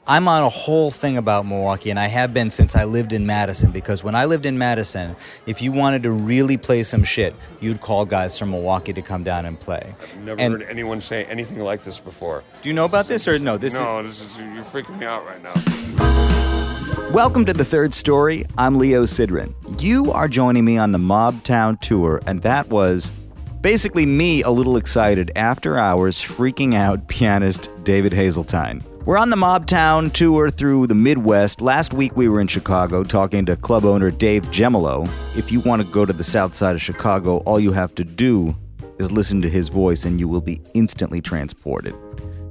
I'm on a whole thing about Milwaukee, and I have been since I lived in Madison, because when I lived in Madison, if you wanted to really play some shit, you'd call guys from Milwaukee to come down and play. I've never heard anyone say anything like this before. Do you know about this or no? You're freaking me out right now. Welcome to The Third Story. I'm Leo Sidran. You are joining me on the Mobtown Tour, and that was basically me a little excited after hours freaking out pianist David Hazeltine. We're on the Mobtown Tour through the Midwest. Last week we were in Chicago talking to club owner Dave Gemolo. If you want to go to the south side of Chicago, all you have to do is listen to his voice and you will be instantly transported.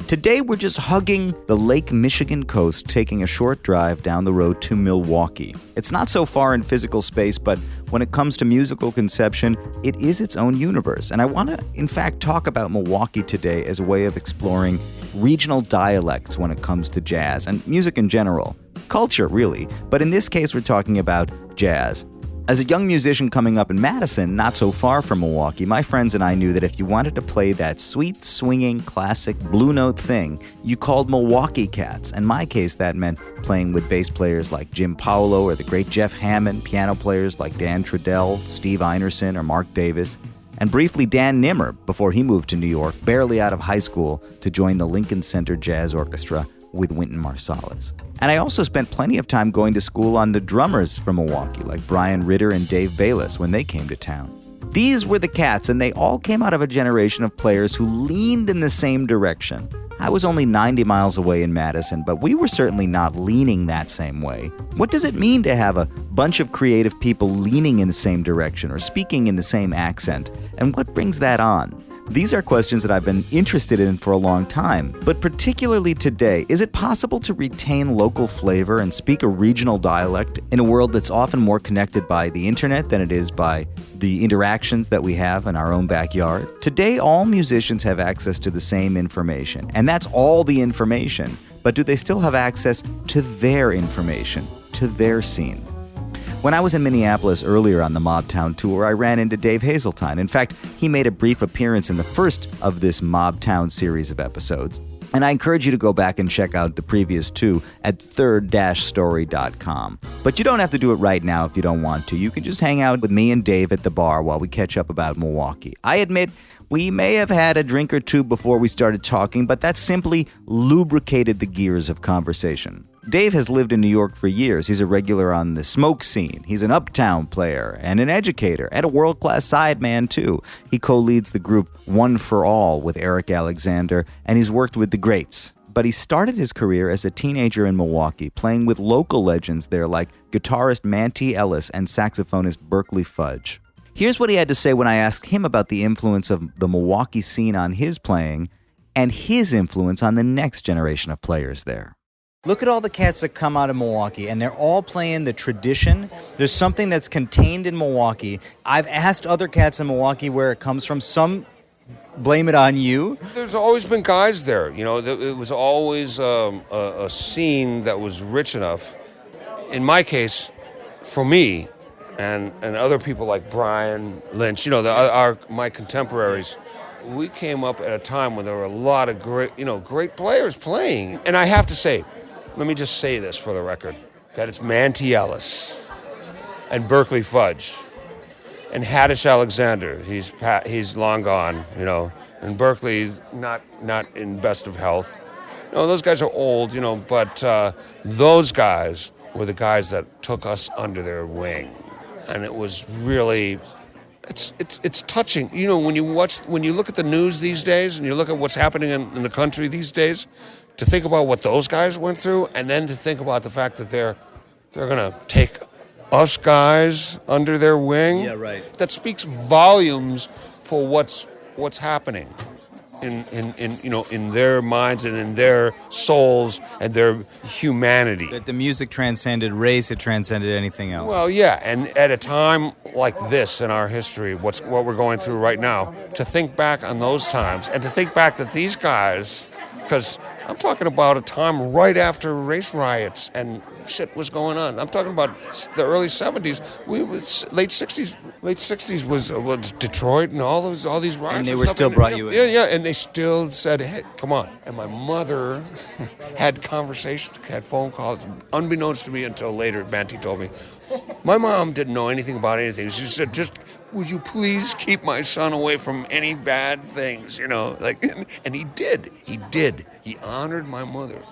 Today we're just hugging the Lake Michigan coast, taking a short drive down the road to Milwaukee. It's not so far in physical space, but when it comes to musical conception, it is its own universe. And I want to, in fact, talk about Milwaukee today as a way of exploring regional dialects when it comes to jazz and music in general. Culture, really. But in this case, we're talking about jazz. As a young musician coming up in Madison, not so far from Milwaukee, my friends and I knew that if you wanted to play that sweet, swinging, classic blue note thing, you called Milwaukee cats. In my case, that meant playing with bass players like Jim Paolo or the great Jeff Hamann, piano players like Dan Trudell, Steve Einerson, or Mark Davis, and briefly Dan Nimmer before he moved to New York, barely out of high school, to join the Lincoln Center Jazz Orchestra with Wynton Marsalis. And I also spent plenty of time going to school on the drummers from Milwaukee, like Brian Ritter and Dave Bayless, when they came to town. These were the cats, and they all came out of a generation of players who leaned in the same direction. I was only 90 miles away in Madison, but we were certainly not leaning that same way. What does it mean to have a bunch of creative people leaning in the same direction or speaking in the same accent? And what brings that on? These are questions that I've been interested in for a long time, but particularly today, is it possible to retain local flavor and speak a regional dialect in a world that's often more connected by the internet than it is by the interactions that we have in our own backyard? Today, all musicians have access to the same information, and that's all the information, but do they still have access to their information, to their scene? When I was in Minneapolis earlier on the Mobtown Tour, I ran into Dave Hazeltine. In fact, he made a brief appearance in the first of this Mobtown series of episodes. And I encourage you to go back and check out the previous two at third-story.com. But you don't have to do it right now if you don't want to. You can just hang out with me and Dave at the bar while we catch up about Milwaukee. I admit, we may have had a drink or two before we started talking, but that simply lubricated the gears of conversation. Dave has lived in New York for years. He's a regular on the smoke scene. He's an uptown player and an educator and a world-class sideman, too. He co-leads the group One for All with Eric Alexander, and he's worked with the greats. But he started his career as a teenager in Milwaukee, playing with local legends there like guitarist Manty Ellis and saxophonist Berkeley Fudge. Here's what he had to say when I asked him about the influence of the Milwaukee scene on his playing and his influence on the next generation of players there. Look at all the cats that come out of Milwaukee, and they're all playing the tradition. There's something that's contained in Milwaukee. I've asked other cats in Milwaukee where it comes from. Some blame it on you. There's always been guys there. You know, it was always a scene that was rich enough. In my case, for me, and other people like Brian Lynch, you know, my contemporaries, we came up at a time when there were a lot of great players playing. And I have to say, let me just say this for the record, that it's Manty Ellis and Berkeley Fudge and Haddish Alexander. He's long gone, you know, and Berkeley's not in best of health. You know, those guys are old, you know, but those guys were the guys that took us under their wing. And it was really, it's touching. You know, when you look at the news these days and you look at what's happening in the country these days, to think about what those guys went through, and then to think about the fact that they're going to take us guys under their wing. Yeah, right. That speaks volumes for what's happening in their minds and in their souls and their humanity. That the music transcended race, it transcended anything else. Well, yeah, and at a time like this in our history, what we're going through right now, to think back on those times and to think back that these guys, because I'm talking about a time right after race riots and shit was going on. I'm talking about the early 70s. Late 60s. Late 60s was Detroit and all these riots. And they were still brought you in. Yeah, and they still said, hey, come on. And my mother had conversations, had phone calls, unbeknownst to me until later. Manti told me, my mom didn't know anything about anything. She said, just, would you please keep my son away from any bad things, and he did. He honored my mother.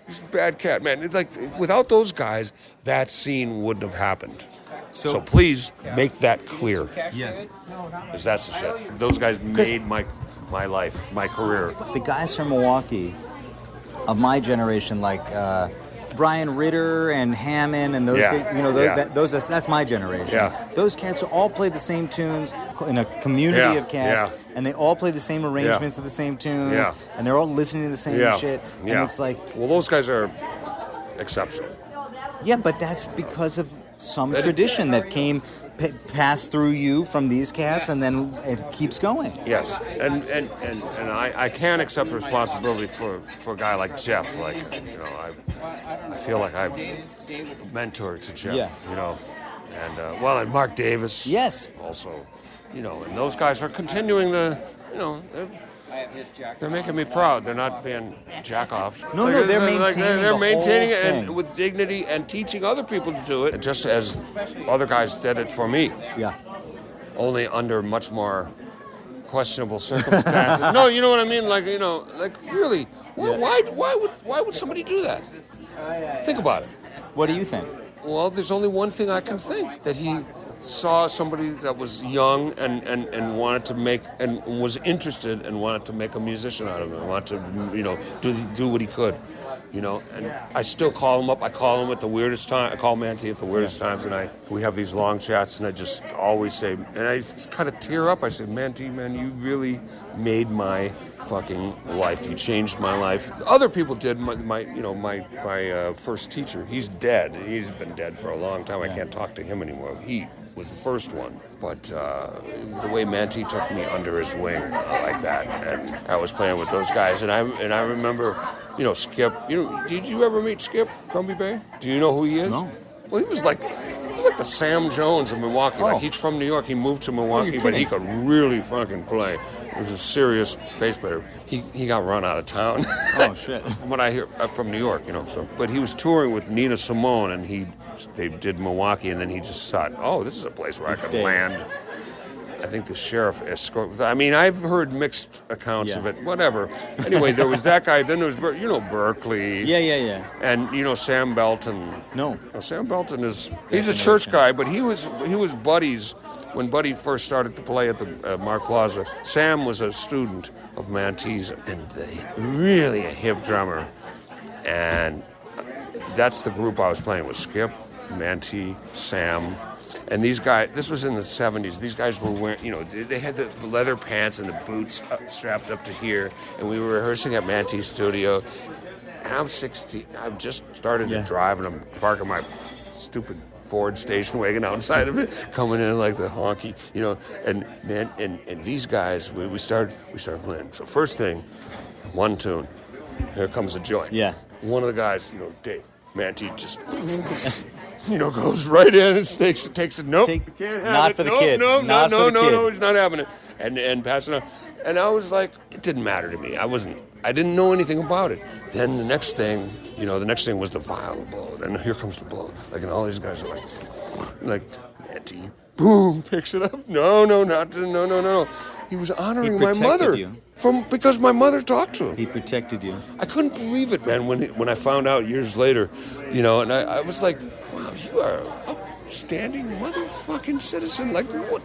He's a bad cat, man. It's like, without those guys, that scene wouldn't have happened. So please make that clear. Yes. Because that's the shit. Those guys made my life, my career. The guys from Milwaukee of my generation, like Brian Ritter and Hamann and those guys, that's my generation. Yeah. Those cats all play the same tunes in a community of cats, and they all play the same arrangements of the same tunes, and they're all listening to the same shit. And it's like, well, those guys are exceptional. Yeah, but that's because of some tradition that passed through you from these cats, and then it keeps going. Yes, and I can't accept responsibility for a guy like Jeff. Like, I feel like I've mentored to Jeff. And Mark Davis. Yes. Also, and those guys are continuing they're making me proud. They're not being jack-offs. No, they're maintaining they're maintaining the whole it thing. With dignity and teaching other people to do it, just as other guys did it for me. Yeah. Only under much more questionable circumstances. No, you know what I mean? Like really, why would somebody do that? Think about it. What do you think? Well, there's only one thing I can think, that he saw somebody that was young and wanted to make, and was interested and wanted to make a musician out of him, and wanted to do what he could, and I still call him up. I call him at the weirdest time. I call Manti at the weirdest times, and we have these long chats, and I just always say, and I just kind of tear up. I say, Manti, man, you really made my fucking life. You changed my life. Other people did. My first teacher, he's dead. He's been dead for a long time. I can't talk to him anymore. He was the first one, but the way Manti took me under his wing like that, and I was playing with those guys, and I remember, Skip. Did you ever meet Skip Crumbie Bay? Do you know who he is? No. Well, he was like the Sam Jones of Milwaukee. Oh. Like, he's from New York. He moved to Milwaukee, but he could really fucking play. He was a serious bass player. He got run out of town. Oh shit! From what I hear, from New York, So, but he was touring with Nina Simone, and they did Milwaukee, and then he just thought, oh, this is a place where I can land. I think the sheriff escorted. I mean, I've heard mixed accounts of it. Whatever. Anyway, there was that guy. Then there was Berkeley. Yeah. And Sam Belton. No. Sam Belton he's a church guy, but he was buddies when Buddy first started to play at the Mark Plaza. Sam was a student of Manti's, and really a hip drummer. And that's the group I was playing with: Skip, Manti, Sam. And these guys, this was in the 70s, these guys were wearing, they had the leather pants and the boots strapped up to here, and we were rehearsing at Manti's studio, and I'm 16, I've just started to drive, and I'm parking my stupid Ford station wagon outside of it, coming in like the honky, and these guys, we started playing. So first thing, one tune, here comes a joint. Yeah. One of the guys, Dave, Manti just... goes right in and takes it. Nope, can't have not it. For the kid. No, Kid. He's not having it. And passing it on. And I was like, it didn't matter to me. I didn't know anything about it. Then the next thing was the viola blow. Then here comes the blow. And all these guys are like, Manti, boom, picks it up. No. He was honoring my mother. You. Because my mother talked to him. He protected you. I couldn't believe it, man, when I found out years later, and I was like, wow, you are an upstanding motherfucking citizen. Like, what?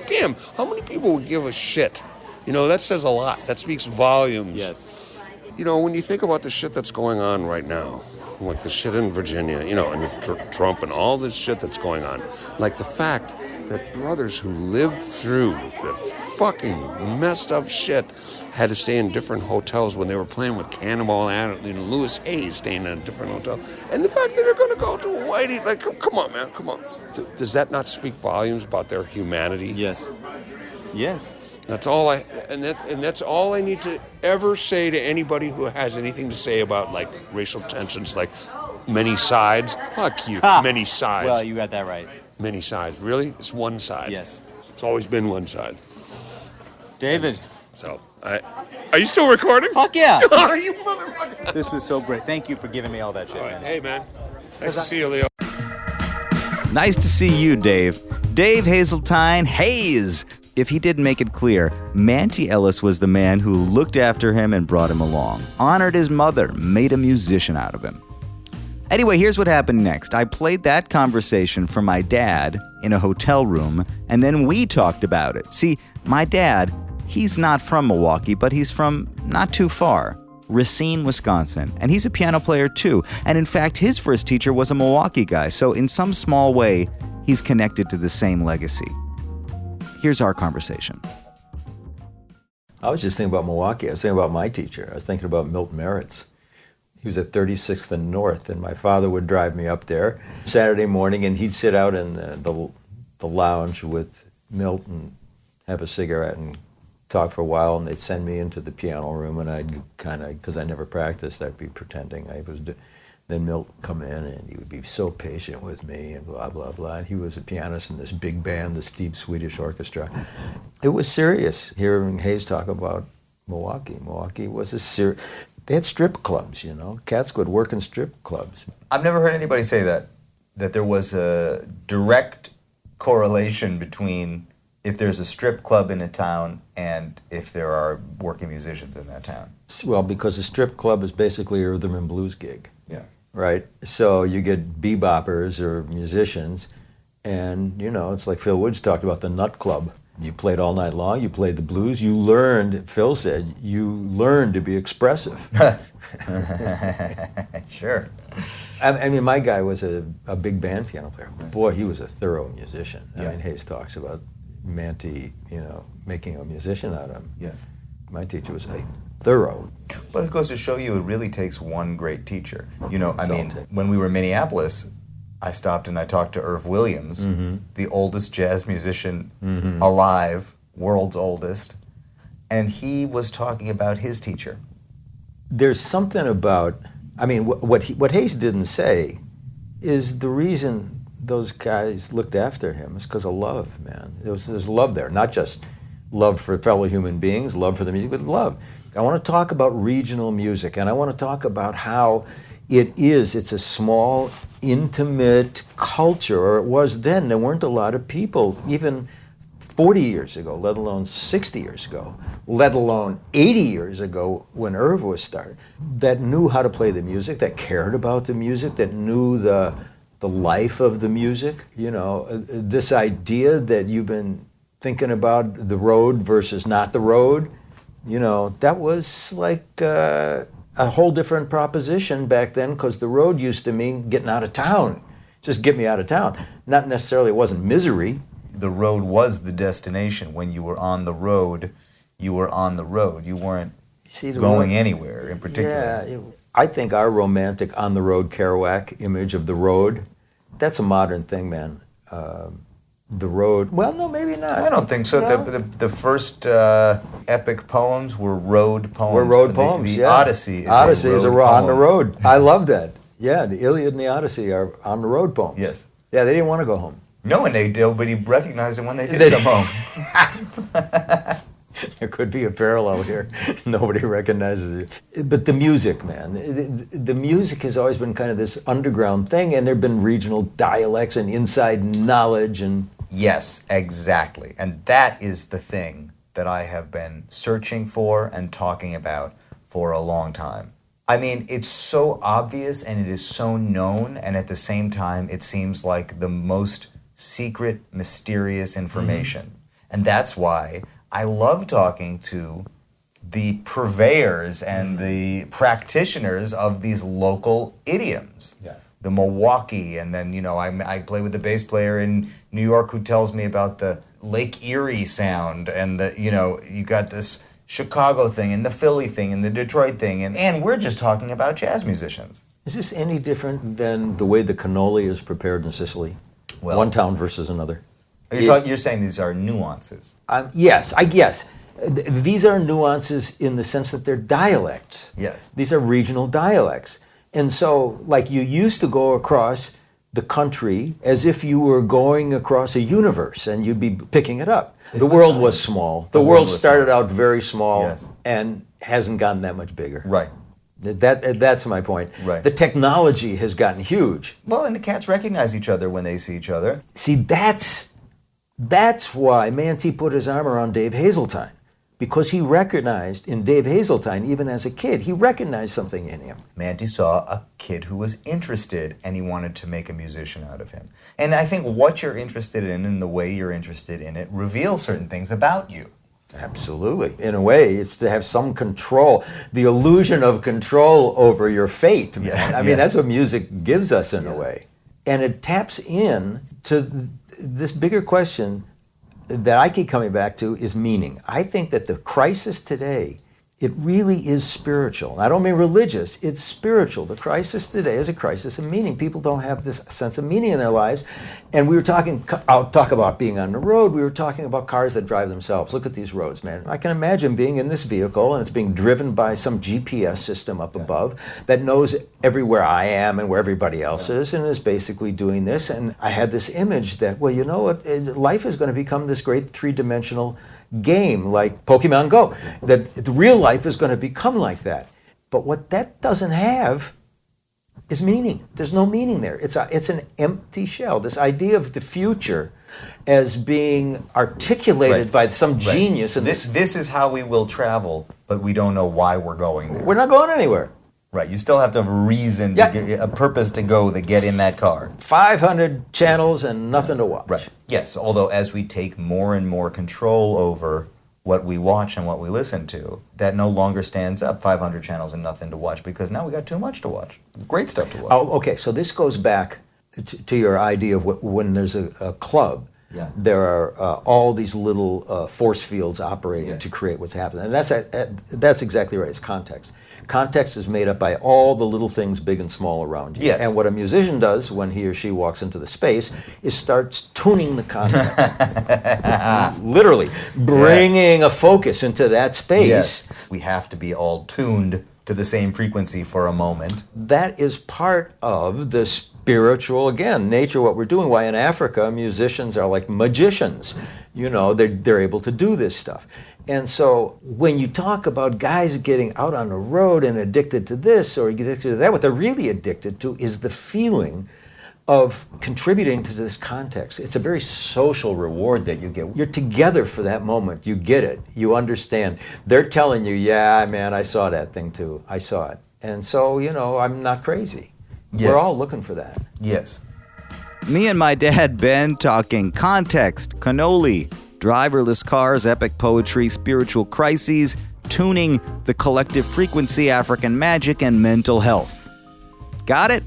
Damn, how many people would give a shit? That says a lot. That speaks volumes. Yes. When you think about the shit that's going on right now, like the shit in Virginia, and with Trump and all this shit that's going on, like the fact that brothers who lived through the fucking messed up shit had to stay in different hotels when they were playing with Cannonball and Louis Hayes staying in a different hotel. And the fact that they're going to go to Whitey, like, come on, man, come on. Does that not speak volumes about their humanity? Yes. That's all that's all I need to ever say to anybody who has anything to say about like racial tensions, like many sides. Fuck you, many sides. Well, you got that right. Many sides. Really? It's one side. Yes. It's always been one side. David. So, are you still recording? Fuck yeah. Oh, you motherfucker. This was so great. Thank you for giving me all that shit. All right. Hey, man. Nice to see you, Leo. Nice to see you, Dave. Dave Hazeltine Hayes. If he didn't make it clear, Manty Ellis was the man who looked after him and brought him along, honored his mother, made a musician out of him. Anyway, here's what happened next. I played that conversation for my dad in a hotel room, and then we talked about it. See, my dad, he's not from Milwaukee, but he's from not too far, Racine, Wisconsin, and he's a piano player too. And in fact, his first teacher was a Milwaukee guy, so in some small way, he's connected to the same legacy. Here's our conversation. I was just thinking about Milwaukee. I was thinking about my teacher. I was thinking about Milt Merritz. He was at 36th and North, and my father would drive me up there Saturday morning, and he'd sit out in the lounge with Milt and have a cigarette and talk for a while, and they'd send me into the piano room, and I'd kind of, because I never practiced, I'd be pretending I was. Then Milt would come in, and he would be so patient with me, and blah, blah, blah. And he was a pianist in this big band, this deep Swedish orchestra. It was serious, hearing Hayes talk about Milwaukee. Milwaukee was a serious... They had strip clubs, you know. Cats would work in strip clubs. I've never heard anybody say that there was a direct correlation between if there's a strip club in a town and if there are working musicians in that town. Well, because a strip club is basically a rhythm and blues gig. Yeah. Right? So you get beboppers or musicians, and, you know, it's like Phil Woods talked about the Nut Club. You played all night long, you played the blues, you learned, Phil said, you learned to be expressive. Sure. I mean, my guy was a big band piano player. Boy, he was a thorough musician. Yeah. I mean, Hayes talks about Manty, you know, making a musician out of him. Yes. My teacher was a thorough. But it goes to show you it really takes one great teacher. You know, I mean, Daunting. when we were in Minneapolis, I stopped and I talked to Irv Williams, the oldest jazz musician alive, world's oldest, and he was talking about his teacher. There's something about, I mean, what Hayes didn't say is the reason those guys looked after him is because of love, man. There's love there, not just love for fellow human beings, love for the music, but love. I want to talk about regional music, and I want to talk about how it's a small, intimate culture, or it was then. There weren't a lot of people, even 40 years ago, let alone 60 years ago, let alone 80 years ago when Irv was started, that knew how to play the music, that cared about the music, that knew the life of the music. You know, this idea that you've been thinking about the road versus not the road, you know, that was like a whole different proposition back then, because the road used to mean getting out of town. Just get me out of town. Not necessarily, it wasn't misery. The road was the destination. When you were on the road, you were on the road. You weren't going anywhere in particular. Yeah, I think our romantic on-the-road Kerouac image of the road, that's a modern thing, man. The road, well, no, maybe not. I don't think so. No? The first epic poems were road poems. Were road poems, the yeah. Odyssey is a road on the poem. road. I love that. Yeah, the Iliad and the Odyssey are on the road poems. Yes. Yeah, they didn't want to go home. No, and nobody recognized it when they did come home. There could be a parallel here. Nobody recognizes it. But the music, man, the music has always been kind of this underground thing, and there have been regional dialects and inside knowledge. And Yes, exactly. And that is the thing that I have been searching for and talking about for a long time. I mean, it's so obvious and it is so known, and at the same time, it seems like the most secret, mysterious information. And that's why I love talking to the purveyors and the practitioners of these local idioms. Yeah. The Milwaukee, and then, you know, I play with the bass player in New York who tells me about the Lake Erie sound, and the, you know, you got this Chicago thing and the Philly thing and the Detroit thing, and we're just talking about jazz musicians. is this any different than the way the cannoli is prepared in Sicily? Well, one town versus another. You're saying these are nuances. Yes, I guess. These are nuances in the sense that they're dialects. Yes. These are regional dialects. And so, like, you used to go across the country as if you were going across a universe and you'd be picking it up. The world was small. The world started out very small, yes, and hasn't gotten that much bigger. Right. That's my point. Right. The technology has gotten huge. Well, and the cats recognize each other when they see each other. See, that's why Manti put his arm around Dave Hazeltine. Because he recognized in Dave Hazeltine, even as a kid, he recognized something in him. Manti saw a kid who was interested, and he wanted to make a musician out of him. And I think what you're interested in and the way you're interested in it reveals certain things about you. Absolutely. In a way, it's to have some control, the illusion of control over your fate. Man. Yeah, I mean, that's what music gives us in a way. And it taps in to this bigger question that I keep coming back to is meaning. I think that the crisis today, it really is spiritual. I don't mean religious, it's spiritual. The crisis today is a crisis of meaning. People don't have this sense of meaning in their lives. And we were I'll talk about being on the road, we were talking about cars that drive themselves. Look at these roads, man. I can imagine being in this vehicle and it's being driven by some GPS system up above that knows everywhere I am and where everybody else is and is basically doing this. And I had this image that, well, you know what, life is going to become this great three-dimensional game like Pokemon Go, that the real life is going to become like that. But what that doesn't have is meaning. There's no meaning there. It's an empty shell. This idea of the future as being articulated by some genius. And this is how we will travel, but we don't know why we're going there. We're not going anywhere. Right, you still have to have a reason, a purpose to go to get in that car. 500 channels and nothing to watch. Right. Yes, although as we take more and more control over what we watch and what we listen to, that no longer stands up, 500 channels and nothing to watch, because now we got too much to watch. Great stuff to watch. Oh, okay, so this goes back to your idea of when there's a club, there are all these little force fields operating to create what's happening. And that's exactly right, it's context. Context is made up by all the little things big and small around you. Yes. And what a musician does when he or she walks into the space is starts tuning the context. Literally, bringing a focus into that space. Yes. We have to be all tuned to the same frequency for a moment. That is part of the spiritual, again, nature, what we're doing. Why in Africa, musicians are like magicians. You know, they're able to do this stuff. And so when you talk about guys getting out on the road and addicted to this or addicted to that, what they're really addicted to is the feeling of contributing to this context. It's a very social reward that you get. You're together for that moment. You get it. You understand. They're telling you, yeah, man, I saw that thing too. I saw it. And so, you know, I'm not crazy. Yes. We're all looking for that. Yes. Me and my dad, Ben, talking context, cannoli, driverless cars, epic poetry, spiritual crises, tuning the collective frequency, African magic, and mental health. Got it?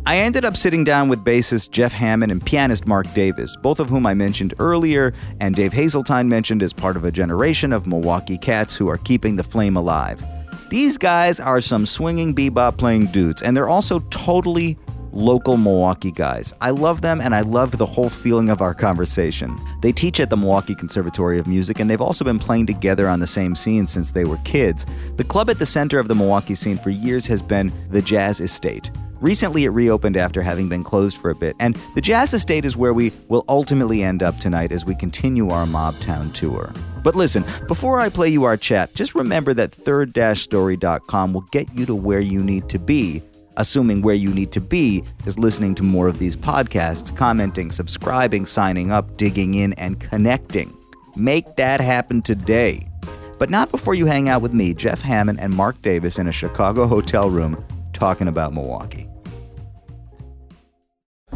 I ended up sitting down with bassist Jeff Hamann and pianist Mark Davis, both of whom I mentioned earlier, and Dave Hazeltine mentioned as part of a generation of Milwaukee cats who are keeping the flame alive. These guys are some swinging bebop-playing dudes, and they're also totally local Milwaukee guys. I love them, and I loved the whole feeling of our conversation. They teach at the Milwaukee Conservatory of Music, and they've also been playing together on the same scene since they were kids. The club at the center of the Milwaukee scene for years has been the Jazz Estate. Recently, it reopened after having been closed for a bit, and the Jazz Estate is where we will ultimately end up tonight as we continue our Mobtown tour. But listen, before I play you our chat, just remember that third-story.com will get you to where you need to be, assuming where you need to be is listening to more of these podcasts, commenting, subscribing, signing up, digging in, and connecting. Make that happen today. But not before you hang out with me, Jeff Hamann, and Mark Davis in a Chicago hotel room talking about Milwaukee.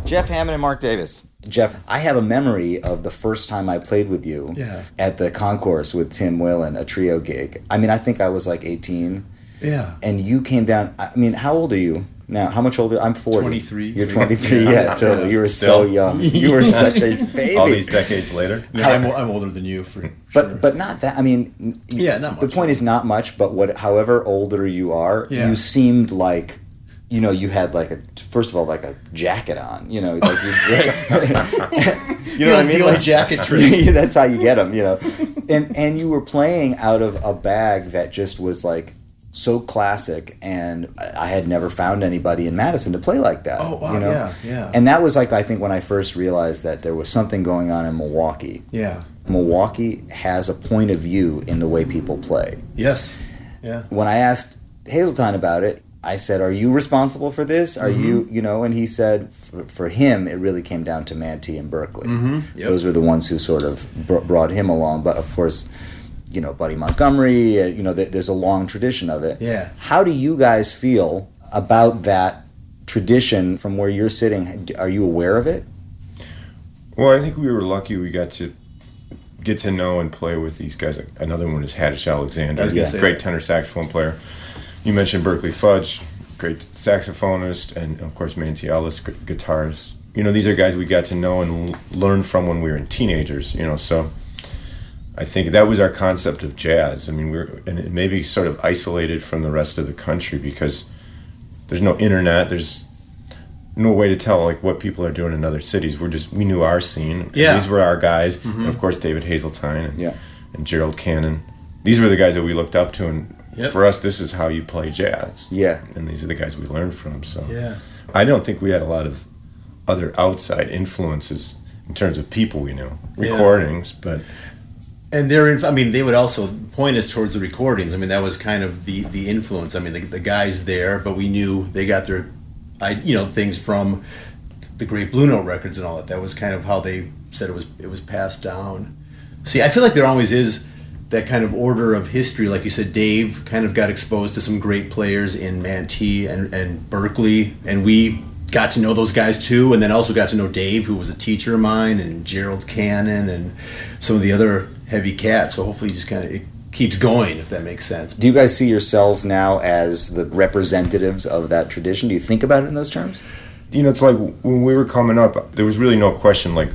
Jeff Hamann and Mark Davis. Jeff, I have a memory of the first time I played with you at the Concourse with Tim Whalen, a trio gig. I mean, I think I was like 18. Yeah. And you came down, I mean, how old are you now? How much older? I'm 40. 23. You're 23, yeah, totally. You were so young. You were such a baby. All these decades later. Yeah, I'm older than you for sure. But not that, I mean, not much. The point is not much, but however older you are, you seemed like, you know, you had like a first of all, like a jacket on, you know, like you know what I mean? The old jacket trick. That's how you get them, you know. And you were playing out of a bag that just was like so classic, and I had never found anybody in Madison to play like that. Oh, wow, you know? yeah. And that was like, I think, when I first realized that there was something going on in Milwaukee. Yeah. Milwaukee has a point of view in the way people play. Yes. Yeah. When I asked Hazeltine about it, I said, "Are you responsible for this? Are you know?" And he said, for him, it really came down to Manti and Berkeley. Mm-hmm. Yep. Those were the ones who sort of brought him along. But of course, you know, Buddy Montgomery, you know, there's a long tradition of it. Yeah. How do you guys feel about that tradition from where you're sitting? Are you aware of it? Well, I think we were lucky we got to get to know and play with these guys. Another one is Haddish Alexander, great tenor saxophone player. You mentioned Berkeley Fudge, great saxophonist, and of course Manti Ellis, guitarist. You know, these are guys we got to know and learn from when we were teenagers, you know, so I think that was our concept of jazz. I mean, and it may be sort of isolated from the rest of the country because there's no internet, there's no way to tell like what people are doing in other cities. We knew our scene. Yeah. These were our guys, and of course David Hazeltine and Gerald Cannon. These were the guys that we looked up to, and for us, this is how you play jazz. Yeah. And these are the guys we learned from. So Yeah. I don't think we had a lot of other outside influences in terms of people we knew, recordings, but. And they would also point us towards the recordings. I mean, that was kind of the influence. I mean, the guys there, but we knew they got their, things from the great Blue Note records and all that. That was kind of how they said it was passed down. See, I feel like there always is that kind of order of history. Like you said, Dave kind of got exposed to some great players in Manti and Berkeley, and we got to know those guys too, and then also got to know Dave, who was a teacher of mine, and Gerald Cannon, and some of the other heavy cats. So hopefully it keeps going, if that makes sense. Do you guys see yourselves now as the representatives of that tradition? Do you think about it in those terms? You know, it's like when we were coming up, there was really no question like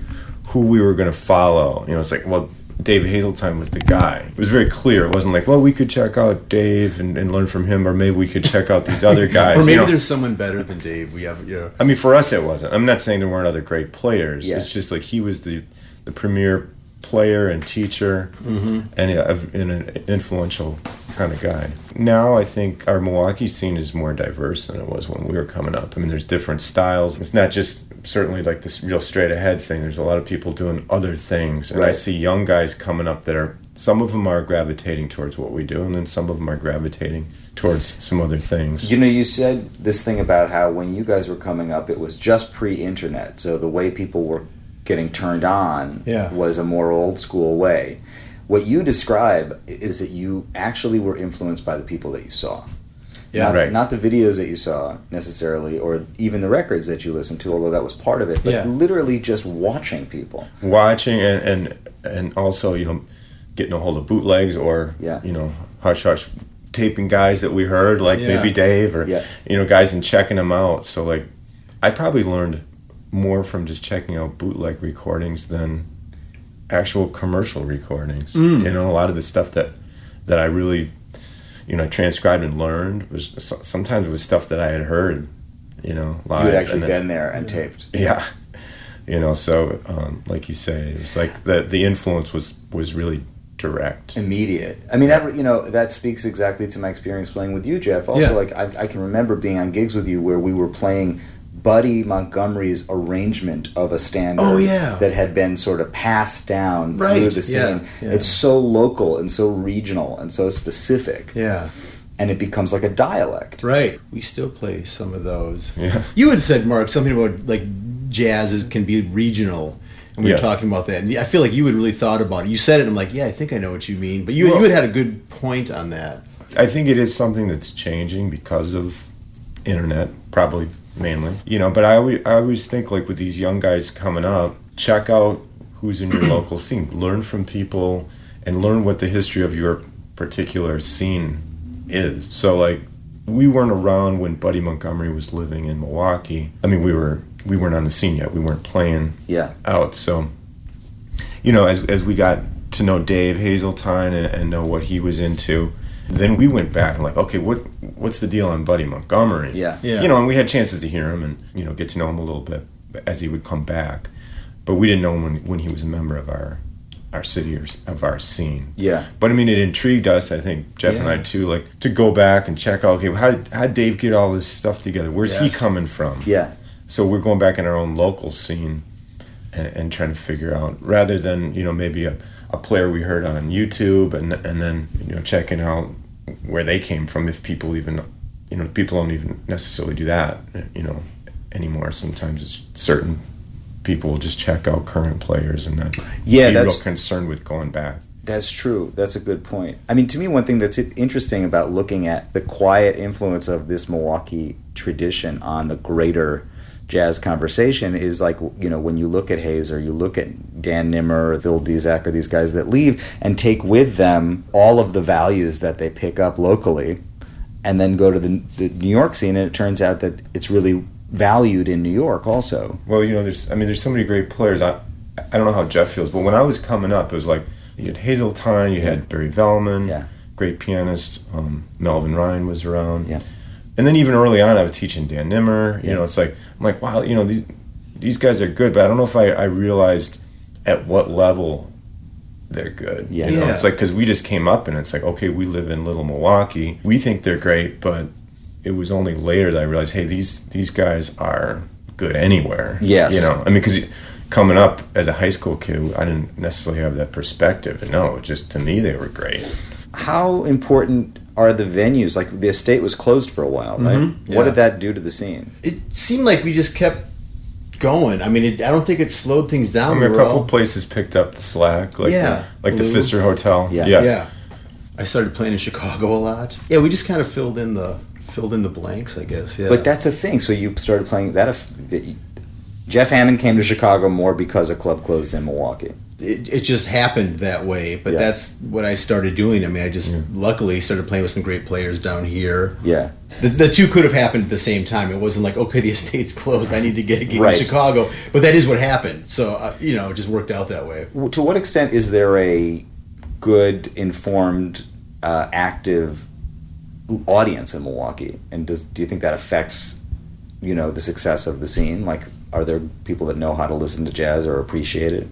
who we were going to follow. You know, it's like, well, David Hazeltine was the guy. It was very clear. It wasn't like, well, we could check out Dave and learn from him, or maybe we could check out these other guys. Or maybe there's someone better than Dave. We have, I mean, for us, it wasn't. I'm not saying there weren't other great players. Yeah. It's just like he was the premier player and teacher and an influential kind of guy. Now I think our Milwaukee scene is more diverse than it was when we were coming up. I mean, there's different styles. It's not just certainly like this real straight ahead thing. There's a lot of people doing other things. And I see young guys coming up that are, some of them are gravitating towards what we do, and then some of them are gravitating towards some other things. You know, you said this thing about how when you guys were coming up, it was just pre-internet. So the way people were getting turned on was a more old school way. What you describe is that you actually were influenced by the people that you saw. Yeah, not the videos that you saw necessarily, or even the records that you listened to, although that was part of it, but literally just watching people. Watching and also, you know, getting a hold of bootlegs or, you know, hush-hush taping guys that we heard, like maybe Dave or, you know, guys and checking them out. So, like, I probably learned more from just checking out bootleg recordings than actual commercial recordings. You know, a lot of the stuff that I really, you know, transcribed and learned was sometimes was stuff that I had heard, you know, live. You had actually been there and taped. Yeah. You know, so like you say, it was like the influence was really direct, immediate. I mean, that, you know, that speaks exactly to my experience playing with you, Jeff. Also, like I can remember being on gigs with you where we were playing Buddy Montgomery's arrangement of a standard that had been sort of passed down through the scene. It's so local and so regional and so specific. Yeah. And it becomes like a dialect. Right. We still play some of those. Yeah. You had said, Mark, something about like jazz can be regional. And we were talking about that. And I feel like you had really thought about it. You said it, and I'm like, yeah, I think I know what you mean. But you had a good point on that. I think it is something that's changing because of internet, probably mainly. You know, but I always think, like, with these young guys coming up, check out who's in your local scene. Learn from people and learn what the history of your particular scene is. So, like, we weren't around when Buddy Montgomery was living in Milwaukee. I mean, we weren't on the scene yet. We weren't playing out. So, you know, as we got to know Dave Hazeltine and know what he was into, Then we went back and like, okay, what's the deal on Buddy Montgomery? Yeah. You know, and we had chances to hear him and, you know, get to know him a little bit as he would come back. But we didn't know him when he was a member of our city or of our scene. Yeah. But I mean, it intrigued us, I think, Jeff and I too, like to go back and check out, okay, how did Dave get all this stuff together? Where's he coming from? Yeah. So we're going back in our own local scene and trying to figure out, rather than, you know, maybe a player we heard on YouTube and then, you know, checking out where they came from, if people even, you know, people don't even necessarily do that, you know, anymore. Sometimes it's certain people will just check out current players and not be real concerned with going back. That's true. That's a good point. I mean, to me, one thing that's interesting about looking at the quiet influence of this Milwaukee tradition on the greater jazz conversation is, like, you know, when you look at Hayes or you look at Dan Nimmer or Phil Dizak or these guys that leave and take with them all of the values that they pick up locally and then go to the New York scene, and it turns out that it's really valued in New York also. Well, you know, there's so many great players. I don't know how Jeff feels, but when I was coming up, it was like you had Hazeltine, you had Barry Velleman, great pianist. Melvin Ryan was around. Yeah. And then even early on, I was teaching Dan Nimmer. You know, it's like, I'm like, wow, you know, these guys are good, but I don't know if I realized at what level they're good. Yeah. You know, it's like, because we just came up and it's like, okay, we live in Little Milwaukee. We think they're great, but it was only later that I realized, hey, these guys are good anywhere. Yes. You know, I mean, because coming up as a high school kid, I didn't necessarily have that perspective. And no, just to me, they were great. How important are the venues? Like, the estate was closed for a while, right? Mm-hmm. What did that do to the scene? It seemed like we just kept going. I mean, I don't think it slowed things down. I mean, a couple places picked up the slack, like the Pfister Hotel. Yeah. I started playing in Chicago a lot. Yeah, we just kind of filled in the blanks, I guess. Yeah. But that's a thing. So you started playing that. Jeff Hamann came to Chicago more because a club closed in Milwaukee. It just happened that way, but that's what I started doing. I mean, I just luckily started playing with some great players down here. Yeah. The two could have happened at the same time. It wasn't like, okay, the estate's closed, I need to get a gig in Chicago. But that is what happened. So, you know, it just worked out that way. To what extent is there a good, informed, active audience in Milwaukee? And do you think that affects, you know, the success of the scene? Like, are there people that know how to listen to jazz or appreciate it?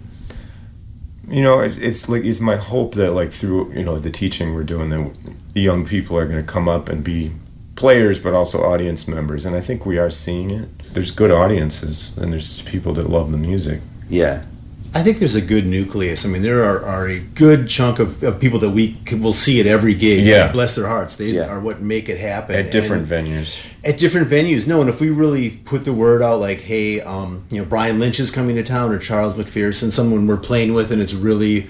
You know, it's my hope that, like, through, you know, the teaching we're doing, that the young people are going to come up and be players, but also audience members. And I think we are seeing it. There's good audiences, and there's people that love the music. Yeah. I think there's a good nucleus. I mean, there are a good chunk of people that will see at every gig. Yeah. Like, bless their hearts. They are what make it happen. At different venues. At different venues. No, and if we really put the word out, like, hey, you know, Brian Lynch is coming to town, or Charles McPherson, someone we're playing with, and it's really,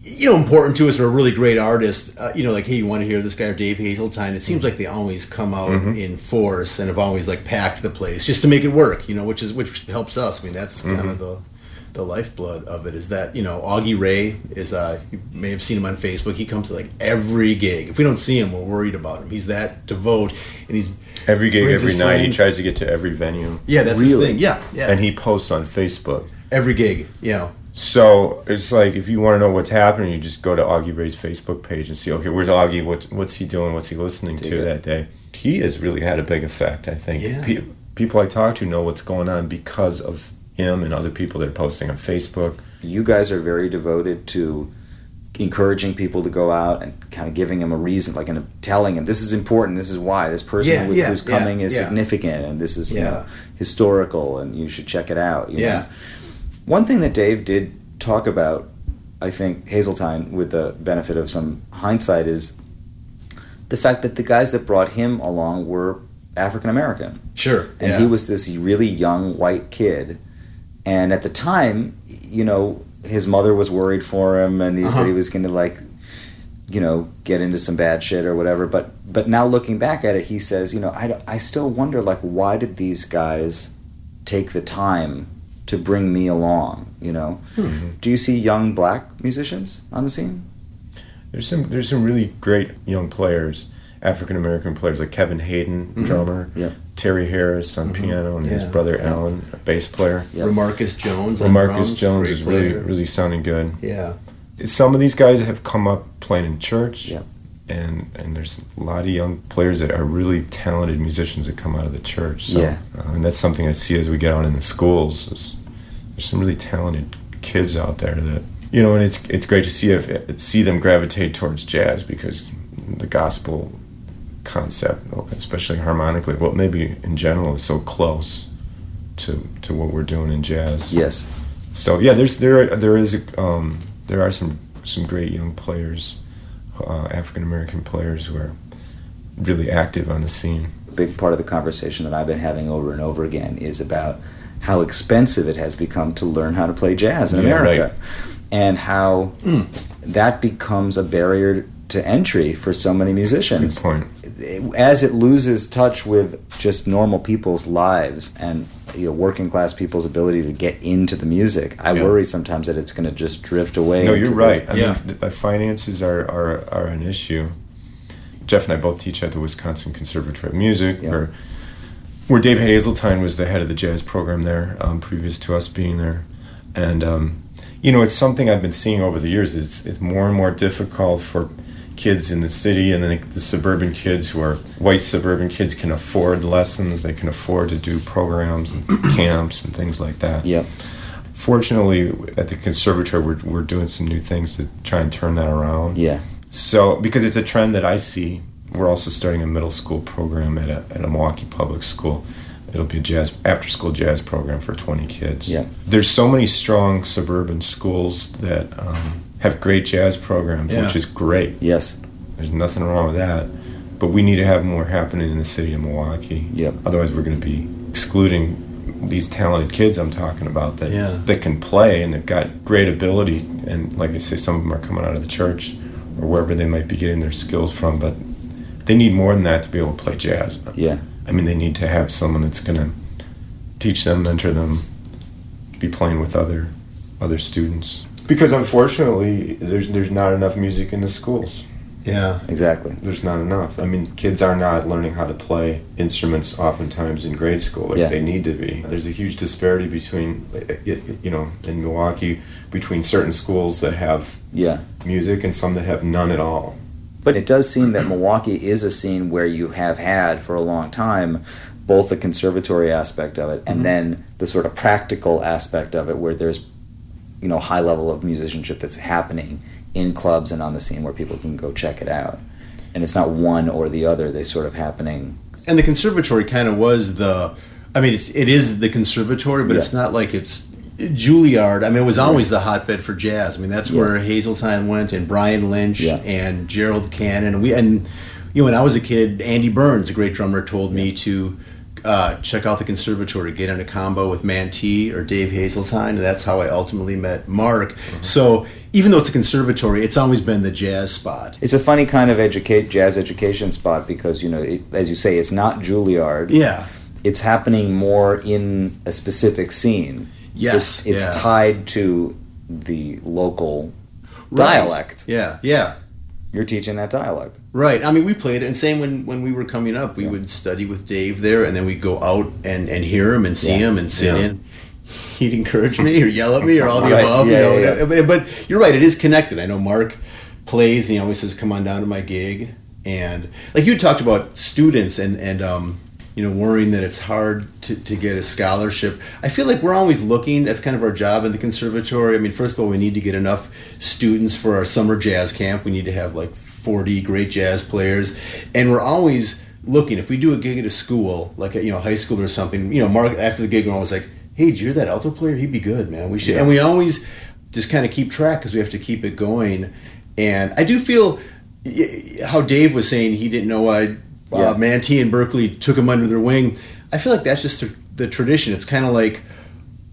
you know, important to us, or a really great artist, you know, like, hey, you want to hear this guy, or Dave Hazeltine? It seems like they always come out in force and have always, like, packed the place just to make it work, you know, which helps us. I mean, that's kind of the lifeblood of it, is that, you know, Augie Ray is, you may have seen him on Facebook. He comes to, like, every gig. If we don't see him, we're worried about him. He's that devout, and he's every gig, every night. He tries to get to every venue. Yeah, that's his thing. Yeah. And he posts on Facebook every gig. Yeah. So it's like, if you want to know what's happening, you just go to Augie Ray's Facebook page and see, okay, where's Augie? What's he doing? What's he listening to that day? He has really had a big effect, I think. Yeah. People I talk to know what's going on because of him and other people that are posting on Facebook. You guys are very devoted to encouraging people to go out and kind of giving them a reason, like, and telling them, this is important, this is why, this person who's coming is significant, and this is you know, historical, and you should check it out. You know? One thing that Dave did talk about, I think, Hazeltine, with the benefit of some hindsight, is the fact that the guys that brought him along were African American. Sure. And he was this really young white kid. And at the time, you know, his mother was worried for him, and he was going to, like, you know, get into some bad shit or whatever. But now looking back at it, he says, you know, I still wonder, like, why did these guys take the time to bring me along, you know? Mm-hmm. Do you see young black musicians on the scene? There's some really great young players, African American players, like Kevin Hayden, drummer, Terry Harris on piano, and his brother Alan, a bass player. Remarcus Jones. Remarcus Jones is really sounding good. Yeah. Some of these guys have come up playing in church. Yeah. and there's a lot of young players that are really talented musicians that come out of the church. So, and that's something I see as we get out in the schools. There's some really talented kids out there that, you know, and it's great to see them gravitate towards jazz, because the gospel concept, especially harmonically, well, maybe in general, is so close to what we're doing in jazz. Yes. So yeah, there are some great young players, African American players who are really active on the scene. A big part of the conversation that I've been having over and over again is about how expensive it has become to learn how to play jazz in America, right. And how that becomes a barrier to entry for so many musicians. Good point. As it loses touch with just normal people's lives and, you know, working class people's ability to get into the music, I worry sometimes that it's going to just drift away. No, you're right. I mean, finances are an issue. Jeff and I both teach at the Wisconsin Conservatory of Music, where David Hazeltine was the head of the jazz program there, previous to us being there. And you know, it's something I've been seeing over the years. It's more and more difficult for kids in the city, and then the suburban kids who are white suburban kids can afford lessons, they can afford to do programs and camps and things like that. Yep. Fortunately, at the conservatory, we're doing some new things to try and turn that around. Yeah. So, because it's a trend that I see, we're also starting a middle school program at a Milwaukee public school. It'll be a after-school jazz program for 20 kids. Yeah. There's so many strong suburban schools that have great jazz programs, which is great. Yes. There's nothing wrong with that. But we need to have more happening in the city of Milwaukee. Yep. Otherwise, we're going to be excluding these talented kids I'm talking about that can play and they've got great ability. And like I say, some of them are coming out of the church or wherever they might be getting their skills from. But they need more than that to be able to play jazz. Yeah. I mean, they need to have someone that's going to teach them, mentor them, be playing with other students. Because unfortunately, there's not enough music in the schools. Yeah, exactly. There's not enough. I mean, kids are not learning how to play instruments oftentimes in grade school like they need to be. There's a huge disparity between, you know, in Milwaukee, between certain schools that have music and some that have none at all. But it does seem that Milwaukee is a scene where you have had for a long time both the conservatory aspect of it and then the sort of practical aspect of it, where there's, you know, high level of musicianship that's happening in clubs and on the scene where people can go check it out. And it's not one or the other, they're sort of happening. And the conservatory kind of was it is the conservatory, but it's not like it's Juilliard. I mean, it was always the hotbed for jazz. I mean, that's where Hazeltine went, and Brian Lynch and Gerald Cannon. And you know, when I was a kid, Andy Burns, a great drummer, told me to check out the conservatory, get in a combo with Mantee or Dave Hazeltine, and that's how I ultimately met Mark. So even though it's a conservatory, it's always been the jazz spot. It's a funny kind of jazz education spot because, you know, as you say, it's not Juilliard. Yeah. It's happening more in a specific scene. Yes. It's tied to the local dialect. Yeah, yeah. You're teaching that dialect. Right. I mean, we played it, and same when we were coming up, we would study with Dave there, and then we'd go out and hear him and see him and sit in. He'd encourage me or yell at me or all the above. But you're right, it is connected. I know Mark plays, and he always says, come on down to my gig. And like you talked about students and you know, worrying that it's hard to get a scholarship. I feel like we're always looking. That's kind of our job in the conservatory. I mean, first of all, we need to get enough students for our summer jazz camp. We need to have like 40 great jazz players. And we're always looking. If we do a gig at a school, like at, you know, high school or something, you know, Mark, after the gig, we're always like, hey, did you hear that alto player? He'd be good, man. We should. Yeah. And we always just kind of keep track because we have to keep it going. And I do feel how Dave was saying he didn't know why Mantee and Berkeley took him under their wing. I feel like that's just the tradition. It's kind of like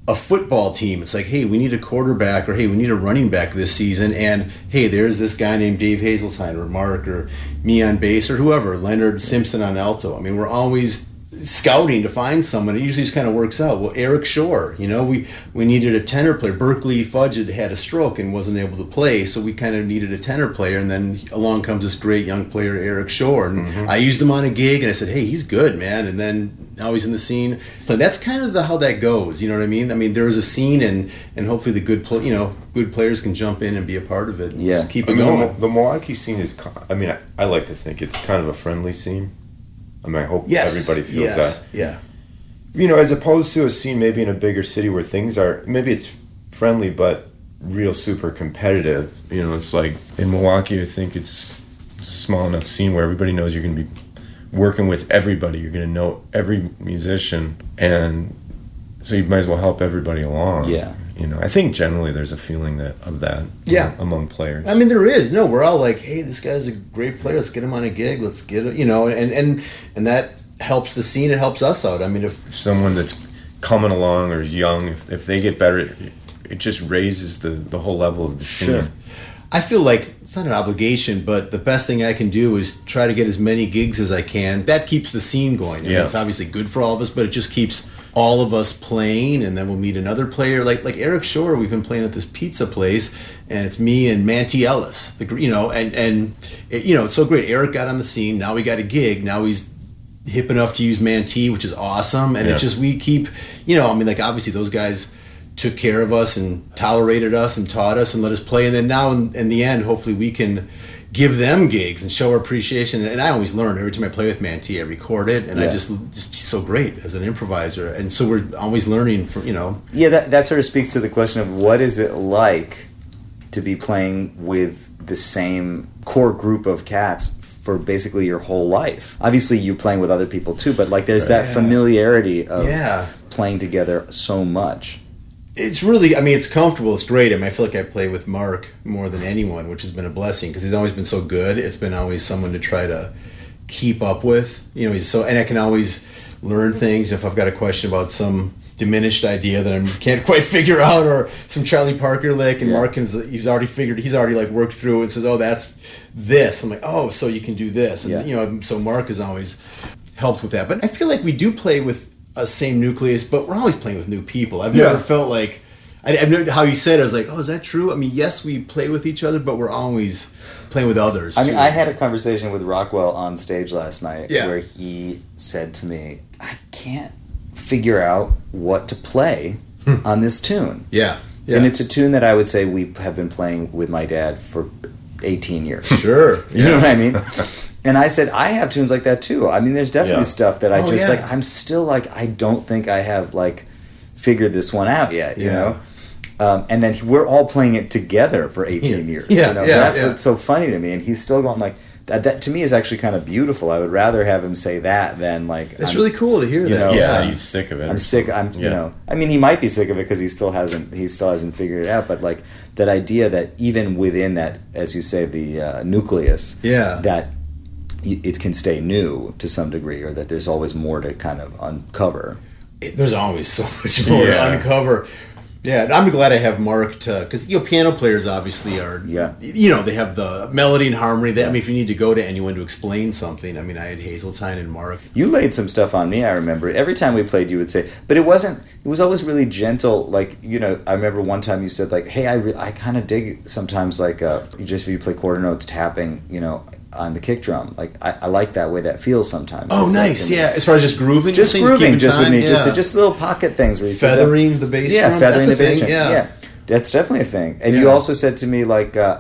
a football team. It's like, hey, we need a quarterback, or hey, we need a running back this season, and hey, there's this guy named Dave Hazeltine or Mark or me on bass or whoever, Leonard Simpson on alto. I mean, we're always scouting to find someone. It usually just kind of works out. Well, Eric Shore, we needed a tenor player. Berkeley Fudge had a stroke and wasn't able to play, so we kind of needed a tenor player. And then along comes this great young player, Eric Shore. And I used him on a gig, and I said, hey, he's good, man. And then now he's in the scene. So that's kind of how that goes. You know what I mean? I mean, there is a scene, and hopefully the good players can jump in and be a part of it. Yeah, so keep it going. The Milwaukee scene is. I mean, I like to think it's kind of a friendly scene. I mean, I hope everybody feels that. Yeah. As opposed to a scene maybe in a bigger city where things are, maybe it's friendly, but real super competitive. It's like in Milwaukee, I think it's a small enough scene where everybody knows you're going to be working with everybody. You're going to know every musician. And so you might as well help everybody along. Yeah. I think generally there's a feeling of that among players. I mean, there is. No, we're all like, hey, this guy's a great player. Let's get him on a gig. Let's get it, and that helps the scene. It helps us out. I mean, if someone that's coming along or is young, if they get better, it just raises the whole level of the scene. Sure. I feel like it's not an obligation, but the best thing I can do is try to get as many gigs as I can. That keeps the scene going. I mean, it's obviously good for all of us, but it just keeps all of us playing, and then we'll meet another player like Eric Shore. We've been playing at this pizza place, and it's me and Manti Ellis. It's so great. Eric got on the scene. Now we got a gig. Now he's hip enough to use Manti, which is awesome. And we keep, obviously those guys took care of us and tolerated us and taught us and let us play. And then now in the end, hopefully we can give them gigs and show our appreciation. And I always learn every time I play with Manti. I record it, and I just he's so great as an improviser. And so we're always learning from. Yeah, that sort of speaks to the question of what is it like to be playing with the same core group of cats for basically your whole life. Obviously, you playing with other people too, but there's that familiarity of playing together so much. It's really, it's comfortable. It's great. I feel like I play with Mark more than anyone, which has been a blessing because he's always been so good. It's been always someone to try to keep up with. And I can always learn things if I've got a question about some diminished idea that I can't quite figure out, or some Charlie Parker lick, and Mark he's already worked through it and says, oh, that's this. I'm like, oh, so you can do this. And so Mark has always helped with that. But I feel like we do play with a same nucleus, but we're always playing with new people. I've never felt like I've never, how you said it, I was like, oh, is that true? Yes, we play with each other, but we're always playing with others too. I had a conversation with Rockwell on stage last night where he said to me, I can't figure out what to play on this tune. Yeah. And it's a tune that I would say we have been playing with my dad for 18 years. Sure. You know what I mean? And I said, I have tunes like that too. There's definitely stuff that I I'm still I don't think I have figured this one out yet, you know? And then we're all playing it together for 18 years. That's what's so funny to me. And he's still going that to me is actually kind of beautiful. I would rather have him say that than It's really cool to hear that. He's sick of it. I'm sick. He might be sick of it because he still hasn't figured it out. But that idea that even within that, as you say, the nucleus, that it can stay new to some degree, or that there's always more to kind of uncover. There's always so much more to uncover. Yeah, and I'm glad I have Mark because piano players obviously are they have the melody and harmony. If you need to go to anyone to explain something, I had Hazeltine and Mark. You laid some stuff on me. I remember every time we played, you would say, but it was always really gentle. I remember one time you said hey, I kind of dig sometimes if you play quarter notes tapping, on the kick drum. I like that way that feels sometimes. Oh, nice. As far as just grooving? Just grooving, just with me. Just little pocket things where you feathering the bass drum? Yeah, feathering the bass drum. Yeah. That's definitely a thing. And you also said to me,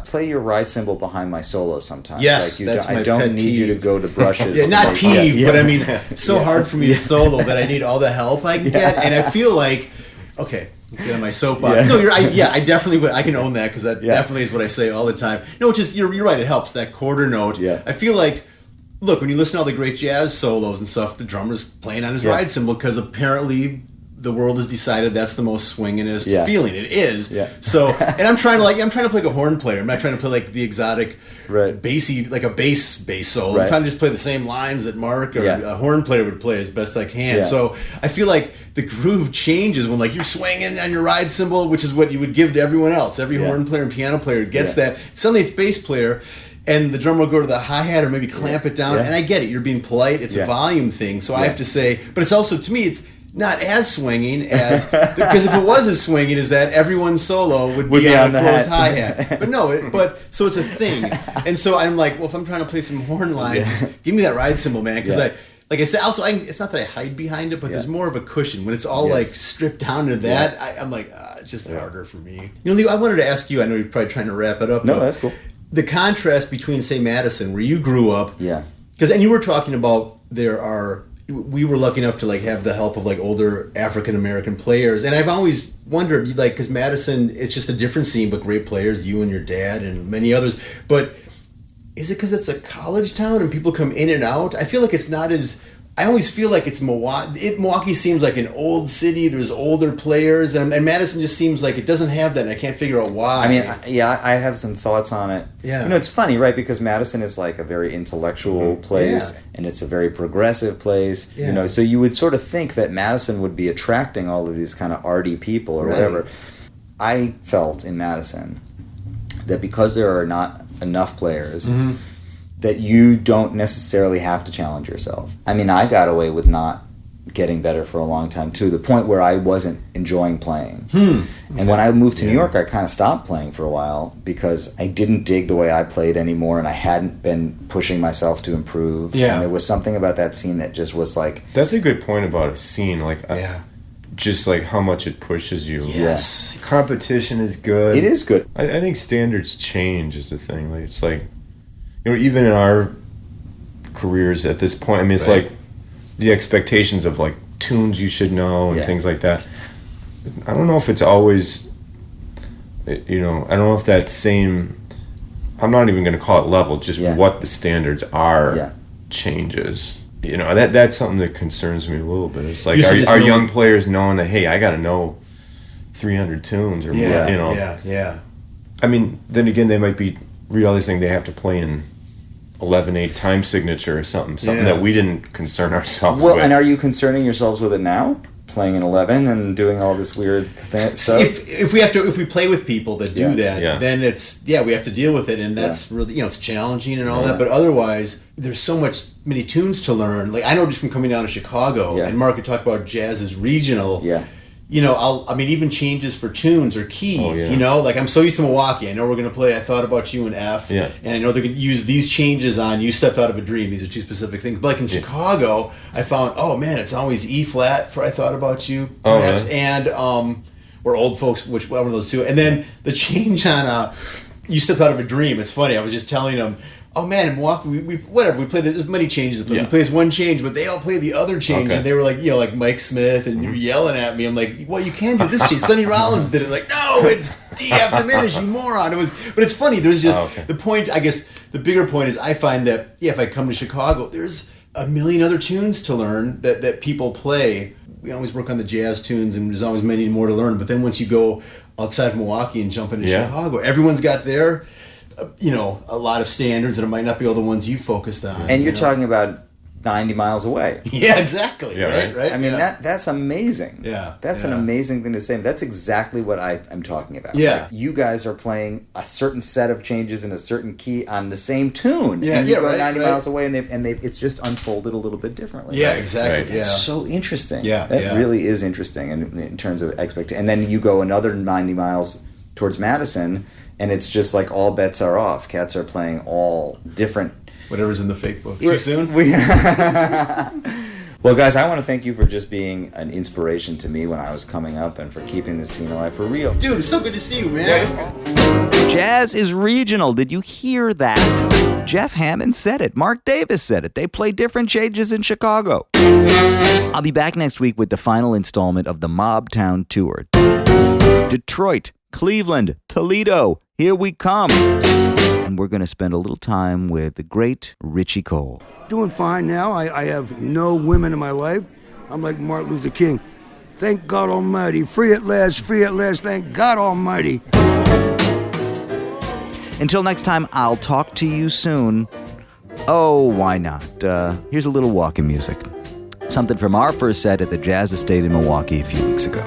play your ride cymbal behind my solo sometimes. Yes, I don't need you to go to brushes. Not peeve, but so hard for me to solo that I need all the help I can get. And I feel okay, get on my soapbox. No, I definitely would. I can own that because that definitely is what I say all the time. No, it's just you're right. It helps that quarter note. Yeah. I feel look, when you listen to all the great jazz solos and stuff, the drummer's playing on his ride cymbal because apparently the world has decided that's the most swingingest feeling. It is. Yeah. So, and I'm trying to play like a horn player. I'm not trying to play the exotic, bassy, a bass solo. I'm trying to just play the same lines that Mark or a horn player would play as best I can. Yeah. So I feel the groove changes when you're swinging on your ride cymbal, which is what you would give to everyone else. Every horn player and piano player gets that. Suddenly it's bass player. and the drummer will go to the hi-hat or maybe clamp it down. And I get it. You're being polite. It's a volume thing. So I have to say, but it's also, to me, it's not as swinging as, because if it was as swinging as that, everyone's solo would be on a closed hi-hat. But no, so it's a thing. And so I'm like, well, if I'm trying to play some horn lines, just give me that ride cymbal, man. Because like I said, also, it's not that I hide behind it, but there's more of a cushion. When it's all like stripped down to that, I'm like, it's just harder for me. You know, Leo, I wanted to ask you, I know you're probably trying to wrap it up. No, that's cool. The contrast between, say, Madison, where you grew up. Yeah. And you were talking about we were lucky enough to like have the help of like older African American players, and I've always wondered, like, because Madison, it's just a different scene, but great players, you and your dad and many others. But is it because it's a college town and people come in and out? I feel like it's not as. I always feel like it's Milwaukee. Milwaukee seems like an old city. There's older players, and Madison just seems like it doesn't have that. And I can't figure out why. I mean, I have some thoughts on it. Yeah, you know, it's funny, right? Because Madison is like a very intellectual place, and it's a very progressive place. Yeah. You know, so you would sort of think that Madison would be attracting all of these kind of arty people or whatever. I felt in Madison that because there are not enough players. That you don't necessarily have to challenge yourself. I mean, I got away with not getting better for a long time, to the point where I wasn't enjoying playing. And when I moved to New York, I kind of stopped playing for a while because I didn't dig the way I played anymore, and I hadn't been pushing myself to improve. And there was something about that scene that just was like... That's a good point about a scene, like... just like how much it pushes you. Yes. Competition is good. It is good. I think standards change is the thing. Like, it's like... You know, even in our careers at this point, I mean, it's like the expectations of like tunes you should know and things like that. I don't know if it's always, you know, I don't know if that same, I'm not even going to call it level, just what the standards are changes. You know, that's something that concerns me a little bit. It's like, are young players knowing that, hey, I got to know 300 tunes or more, you know? I mean, then again, they might be realizing they have to play in 11/8 time signature or something that we didn't concern ourselves with. Well, and are you concerning yourselves with it now? Playing in 11 and doing all this weird stuff? If we play with people that do that, then it's, we have to deal with it, and that's really, you know, it's challenging and all that, but otherwise, there's so many tunes to learn. Like, I know just from coming down to Chicago, and Mark had talked about jazz as regional. You know, I mean, even changes for tunes or keys, you know? Like, I'm so used to Milwaukee. I know we're going to play I Thought About You in F. And I know they're going to use these changes on You Stepped Out of a Dream. These are two specific things. But, like, in Chicago, I found, oh, man, it's always E flat for I Thought About You, perhaps. And, or Old Folks, which one of those two. And then the change on You Stepped Out of a Dream. It's funny. I was just telling them, oh man, in Milwaukee, we play. There's many changes. We play this one change, but they all play the other change, and they were like, you know, like Mike Smith, and you're yelling at me. I'm like, well, you can do this change. Sonny Rollins did it. Like, no, it's D F diminished, you moron. But it's funny. There's just the point. I guess the bigger point is I find that if I come to Chicago, there's a million other tunes to learn that people play. We always work on the jazz tunes, and there's always many more to learn. But then once you go outside of Milwaukee and jump into Chicago, everyone's got their you know, a lot of standards, and it might not be all the ones you focused on. And you're talking about 90 miles away. Yeah, exactly. Right? I mean, that's amazing. Yeah. That's an amazing thing to say. That's exactly what I am talking about. Yeah. Like, you guys are playing a certain set of changes in a certain key on the same tune. Yeah, and you go 90 miles away, and it's just unfolded a little bit differently. Yeah, exactly. It's so interesting. Yeah. That really is interesting in terms of expectation. And then you go another 90 miles towards Madison, and it's just like all bets are off. Cats are playing all different. Whatever's in the fake book. Too soon? Well, guys, I want to thank you for just being an inspiration to me when I was coming up, and for keeping this scene alive for real. Dude, it's so good to see you, man. Jazz is regional. Did you hear that? Jeff Hamann said it. Mark Davis said it. They play different changes in Chicago. I'll be back next week with the final installment of the Mobtown Tour. Detroit, Cleveland, Toledo, here we come. And we're going to spend a little time with the great Richie Cole. Doing fine now. I have no women in my life. I'm like Martin Luther King. Thank God Almighty. Free at last, thank God Almighty. Until next time, I'll talk to you soon. Oh, why not? Here's a little walking music. Something from our first set at the Jazz Estate in Milwaukee a few weeks ago.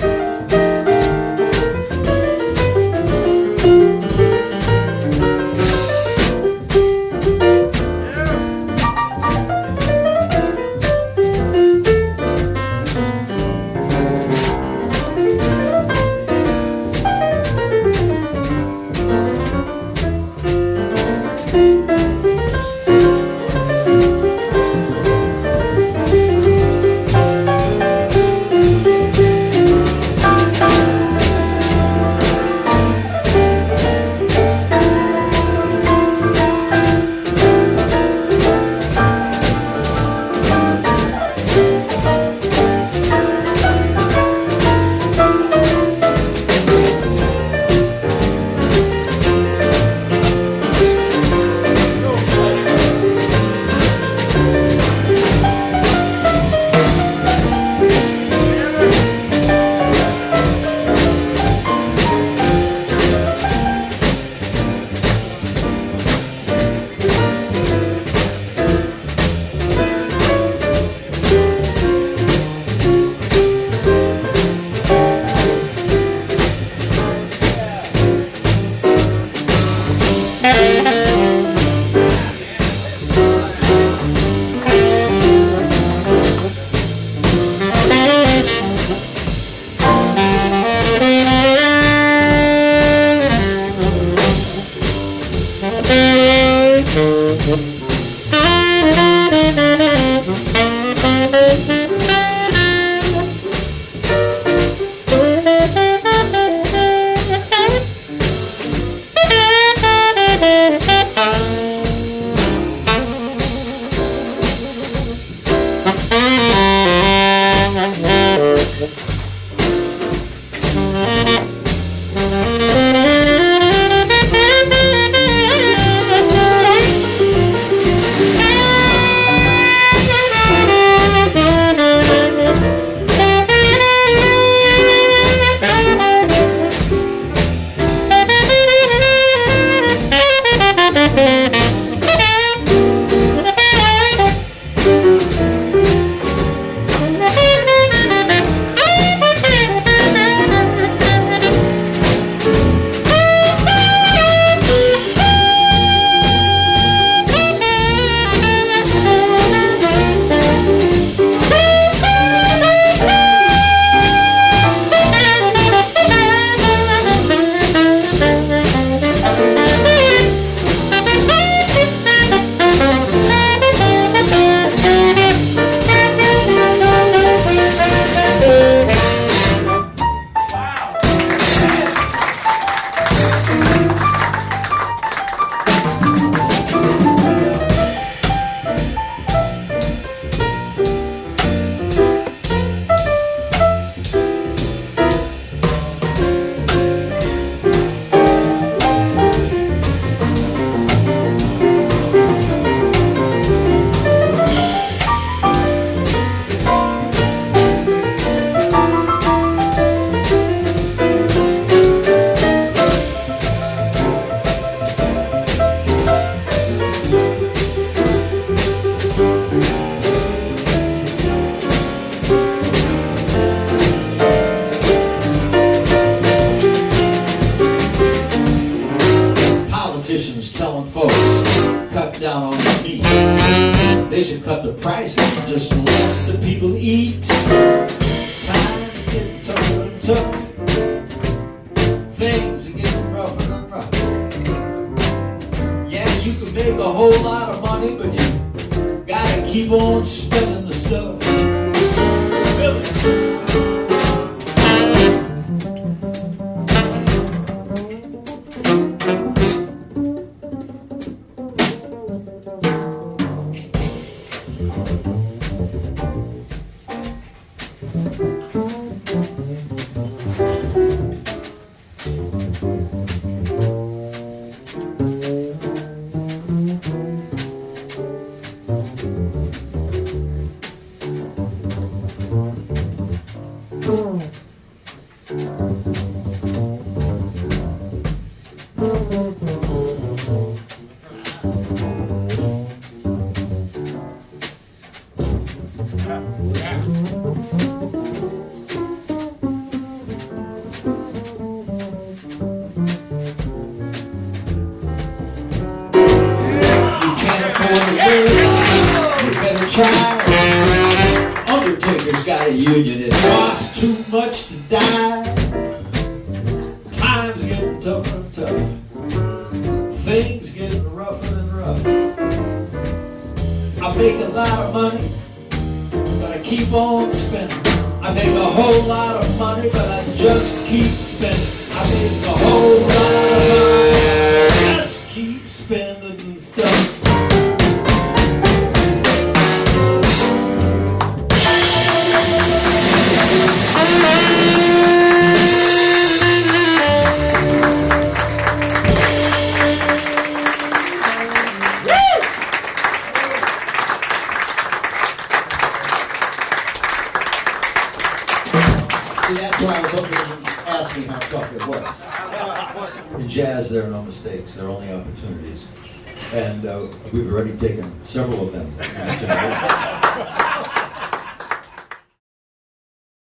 They should cut the prices and just let the people eat. Times are getting tougher and tougher. Things are getting rougher and rougher. Yeah, you can make a whole lot of money, but you gotta keep on spending the stuff. Undertaker's got a union, it costs too much to die. Times getting tougher and tougher. Things getting rougher and rougher. I make a lot of money, but I keep on spending. I make a whole lot of money, but I just keep spending. I make a whole lot of money, I just keep spending and stuff. That's why I was hoping you ask me how tough it was. In jazz, there are no mistakes. There are only opportunities. And we've already taken several of them tonight.